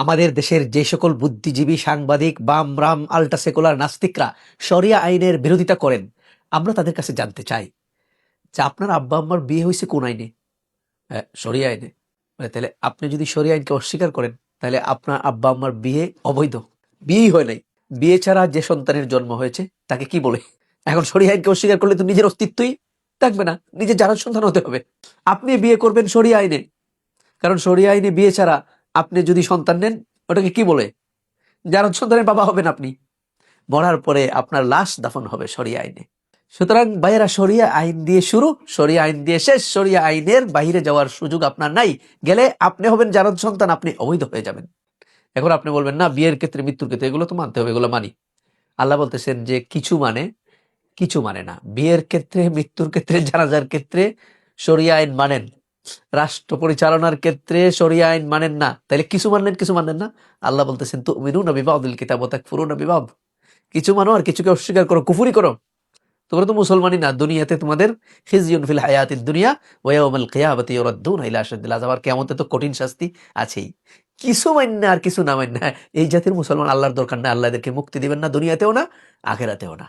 আমাদের দেশের যে সকল বুদ্ধিজীবী, সাংবাদিক, বাম, রাম, আল্টা সেকুলার নাস্তিকরা শরিয়া আইনের বিরোধিতা করেন, আমরা তাদের কাছে জানতে চাই যে আপনার আব্বা আম্মার বিয়ে হয়েছে কোন আইনে? শরিয়া আইনে। তাহলে আপনি যদি শরিয়া আইনকে অস্বীকার করেন, তাহলে আপনার আব্বা আম্মার বিয়ে অবৈধ, বিয়েই হয় নাই। বিয়ে ছাড়া যে সন্তানের জন্ম হয়েছে তাকে কি বলে? এখন শরিয়া আইনকে অস্বীকার করলে তো নিজের অস্তিত্বই থাকবে না, নিজের জানার সন্তান হতে হবে। আপনি বিয়ে করবেন শরিয়া আইনে, কারণ শরিয়া আইনে বিয়ে ছাড়া আপনি যদি সন্তান নেন, ওটাকে কি বলে? যার সন্তানের বাবা হবেন আপনি। মরার পরে আপনার লাশ দাফন হবে শরিয়া আইনে। সুতরাং ভাইয়েরা, শরিয়া আইন দিয়ে শুরু, শরিয়া আইন দিয়ে শেষ। শরিয়া আইনের বাইরে যাওয়ার সুযোগ আপনার নাই। গেলে আপনি হবেন জারদ সন্তান, আপনি অবৈধ হয়ে যাবেন। এখন আপনি বলবেন না, বিয়ের ক্ষেত্রে, মৃত্যুর ক্ষেত্রে এগুলো তো মানতে হবে, এগুলো মানি। আল্লাহ বলতেছেন যে কিছু মানে, কিছু মানে না। বিয়ের ক্ষেত্রে, মৃত্যুর ক্ষেত্রে, জানাজার ক্ষেত্রে শরিয়া আইন মানেন, রাষ্ট্র পরিচালনার ক্ষেত্রে শরিয়া আইন মানেন না। তাহলে কিছু মানলেন, কিছু মানলেন না। আল্লাহ বলতেছেন তুমিনুনা বিবাদিল কিতাব ওয়া তাকফুরুনা বিবাদ। কিছু মানো আর কিছুকে অস্বীকার করো, কুফরি করো। তোমরা তো মুসলমানই না। দুনিয়াতে তোমাদের খিজিয়ুন ফিল হায়াতিদ দুনিয়া ওয়া ইয়াউমাল কিয়ামাতি ইউরাদ্দুনা ইলা আশাদ্দিল আযাব। আর কিয়ামতে তো কঠিন শাস্তি আছেই। কিছু মান্য আর কিছু না মান্য, এই জাতির মুসলমান আল্লাহর দরকার না। আল্লাহ এদেরকে মুক্তি দিবেন না, দুনিয়াতেও না, আখিরাতেও না।